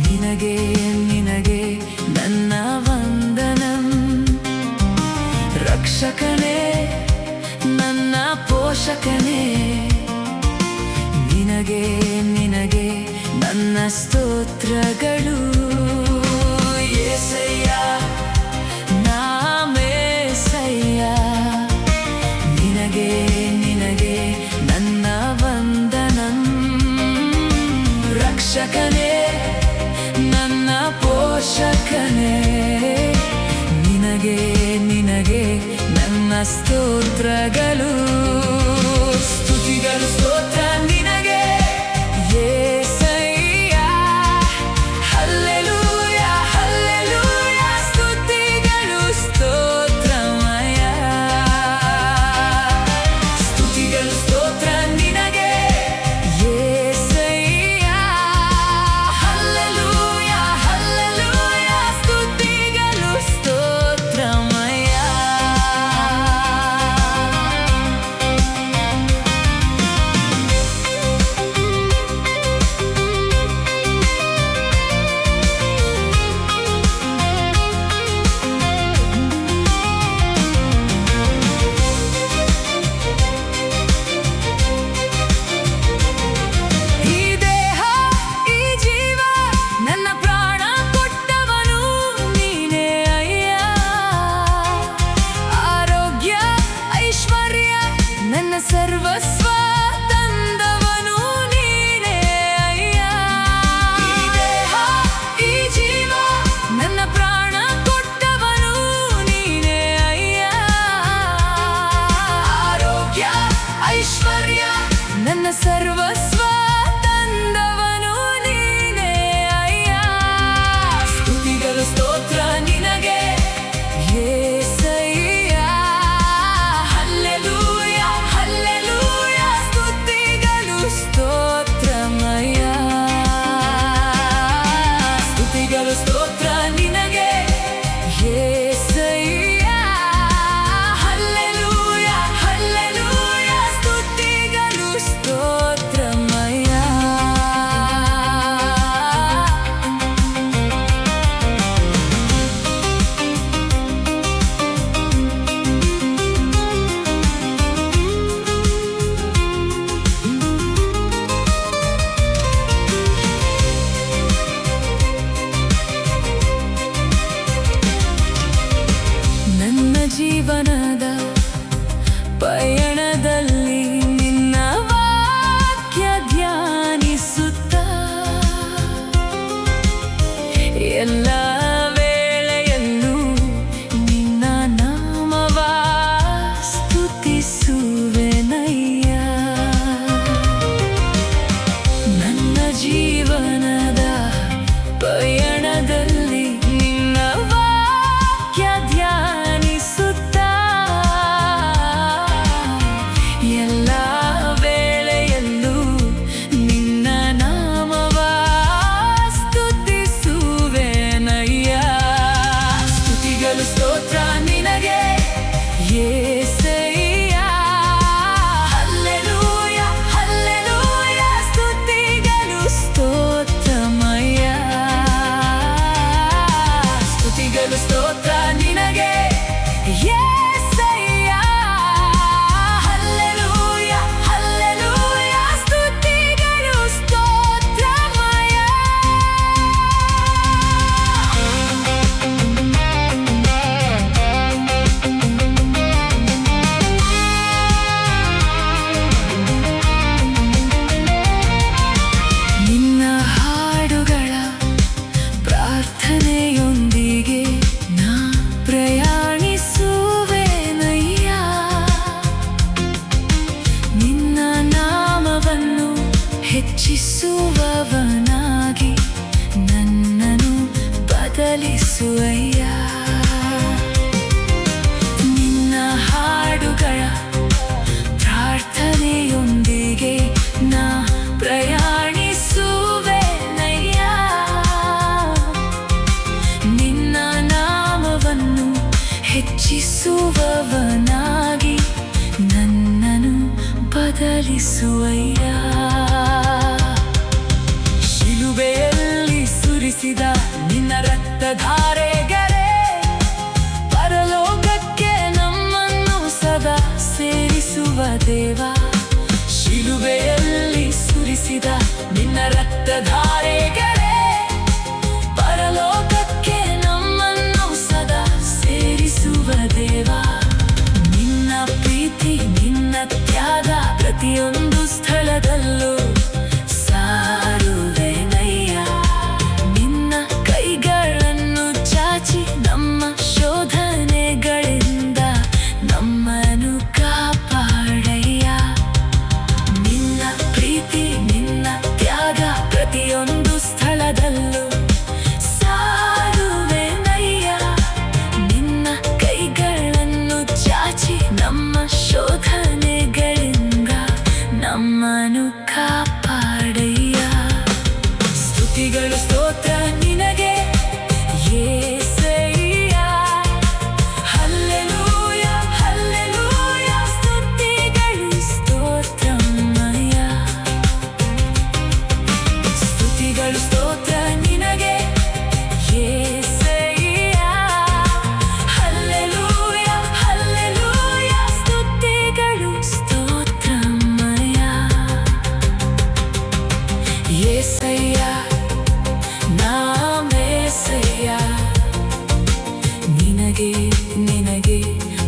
ನಿನಗೆ ನಿನಗೆ ನನ್ನ ವಂದನಂ ರಕ್ಷಕನೇ ನನ್ನ ಪೋಷಕನೇ ನಿನಗೆ ನಿನಗೆ ನನ್ನ ಸ್ತೋತ್ರಗಳು ಯೇಸಯ್ಯ ನಾಮೇಸಯ್ಯ ನಿನಗೆ ನಿನಗೆ ನನ್ನ ವಂದನಂ ರಕ್ಷಕನೇ ನನ್ನ ಪೋಷಕನೇ ನಿನಗೆ ನಿನಗೆ ನನ್ನ ಸ್ತೋತ್ರಗಳು ಸ್ತುತಿಗಳು ಸ್ತೋತ್ರ ನಿನಗೆ ಯೇಸಯ್ಯ ಹಲ್ಲೆಲೂಯ ಹಲ್ಲೆಲೂಯ ಸ್ತುತಿಗಳು ಸ್ತೋತ್ರಮಯ ಸ್ತುತಿಗಳು ಸ್ತೋತ್ರ ನಿನಗೆ ಯೇಸಯ್ಯ ಹಲ್ಲೆಲೂಯ ಹಲ್ಲೆಲೂಯ ಸ್ತುತಿಗಳು ಸ್ತೋತ್ರಮಯ ಸರ್ವಸ್ವ ತಂದವನು ನೀನೇ ಅಯ್ಯ ಈ ದೇಹ ಈ ಜೀವ ನನ್ನ ಪ್ರಾಣ ಕೊಟ್ಟವನು ನೀನೇ ಅಯ್ಯ ಆರೋಗ್ಯ ಐಶ್ವರ್ಯ ನನ್ನ ಸರ್ವಸ್ವ ತಂದವನು ನೀನೇ ಅಯ್ಯ ಸ್ತುತಿಗಳು ಸ್ತೋತ್ರ ನಿನಗೆ ಯೇಸಯ್ಯ ಹಲ್ಲೆಲೂಯ ಹಲ್ಲೆಲೂಯ ಸ್ತುತಿಗಳು ಸ್ತೋತ್ರಮಯ ಸ್ತುತಿಗಳು ಸ್ತೋತ್ರ ನಿನಗೆ ಯೇಸಯ್ಯ ಹಲ್ಲೆಲೂಯ ಹಲ್ಲೆಲೂಯ ಸ್ತುತಿಗಳು ಸ್ತೋತ್ರಮಯ ನನ್ನ ಜೀವನದ ಪಯಣದಲ್ಲಿ ನಿನ್ನ ವಾಕ್ಯ ಧ್ಯಾನಿಸುತ್ತಾ ಎಲ್ಲ ವೇಳೆಯಲ್ಲೂ ನಿನ್ನ ನಾಮವ ಸ್ತುತಿಸುವೆನಯ್ಯ ನನ್ನ ಜೀವನದ ಪಯಣದಲ್ಲಿ ನಿನ್ನ ವಾಕ್ಯ ಧ್ಯಾನಿಸುತ್ತಾ ಎಲ್ಲ ವೇಳೆಯಲ್ಲೂ ನಿನ್ನ ನಾಮವ ಸ್ತುತಿಸುವೆನಯ್ಯ ಬದಲಿಸುವಯ್ಯ. ನಿನ್ನ ಹಾಡುಗಳ ಪ್ರಾರ್ಥನೆಯೊಂದಿಗೆ ನಾ ಪ್ರಯಾಣಿಸುವೆನಯ್ಯ. ನಿನ್ನ ನಾಮವನ್ನು ಹೆಚ್ಚಿಸುವವನಾಗಿ ನನ್ನನ್ನು ಬದಲಿಸುವಯ್ಯ. ಶಿಲುಬೆಯಲ್ಲಿ ಸುರಿಸಿದ ನಿನ್ನ ರಕ್ತಧಾರೆಗಳೇ ಪರಲೋಕಕ್ಕೆ ನಮ್ಮನ್ನು ಸದಾ ಸೇರಿಸುವ ದೇವ. ಶಿಲುಬೆಯಲ್ಲಿ ಸುರಿಸಿದ ನಿನ್ನ ರಕ್ತಧಾರೆಗಳೇ ಪರಲೋಕಕ್ಕೆ ನಮ್ಮನ್ನು ಸದಾ ಸೇರಿಸುವ ದೇವ. ನಿನ್ನ ಪ್ರೀತಿ ನಿನ್ನ ತ್ಯಾಗ ಪ್ರತಿಯೊಂದು ಸ್ಥಳದಲ್ಲೂ ಸಾರುವೆನಯ್ಯ. ನಿನ್ನ ಕೈಗಳನ್ನು ಚಾಚಿ ನಮ್ಮ ಶೋಧನೆಗಳಿಂದ ನಮ್ಮನ್ನು ಕಾಪಾಡಯ್ಯ. ನಿನ್ನ ಪ್ರೀತಿ ನಿನ್ನ ತ್ಯಾಗ ಪ್ರತಿಯೊಂದು ಸ್ಥಳದಲ್ಲೂ ಸಾರುವೆನಯ್ಯ. ನಿನ್ನ ಕೈಗಳನ್ನು ಚಾಚಿ ನಮ್ಮ ಶೋಧನೆಗಳಿಂದ ನಮ್ಮನ್ನು ಕಾಪಾಡಯ್ಯ. ಸ್ತುತಿಗಳು ಸ್ತೋತ್ರ ನಿನಗೆ ಯೇಸಯ್ಯ. Hallelujah hallelujah ಸ್ತುತಿಗಳು ಸ್ತೋತ್ರಮಯ್ಯ. ಸ್ತುತಿಗಳು ಸ್ತೋತ್ರ ನಿನಗೆ ಯೇಸಯ್ಯ. Hallelujah hallelujah ಸ್ತುತಿಗಳು ಸ್ತೋತ್ರಮಯ್ಯ. ಯೇಸಯ್ಯ ನಾಮೇಸಯ್ಯ. ನಿನಗೆ ನಿನಗೆ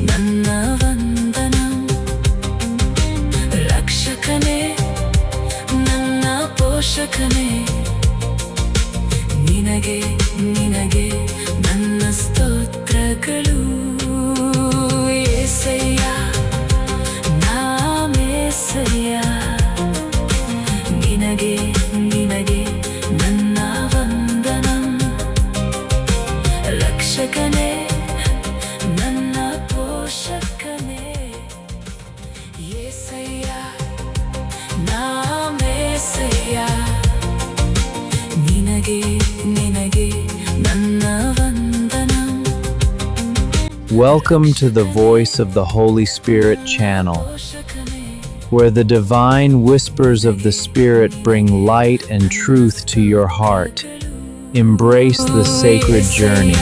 ನನ್ನ ವಂದನ. ರಕ್ಷಕನೇ ನನ್ನ ಪೋಷಕನೇ ನಿನಗೆ ನಿನಗೆ ನನ್ನ ಸ್ತೋತ್ರಗಳು. ಯೇಸಯ್ಯ ನಾಮೇಸಯ್ಯ. ನಿನಗೆ ನಿನಗೆ ನನ್ನ ವಂದನ. ರಕ್ಷಕನೇ ನನ್ನ ಪೋಷಕನೇ. ಯೇಸಯ್ಯ ನಾಮೇಸಯ್ಯ. ನಿನಗೆ ನಿನಗೆ ನನ್ನ ವಂದನ. Welcome to the Voice of the Holy Spirit channel, where the divine whispers of the Spirit bring light and truth to your heart. Embrace the sacred journey.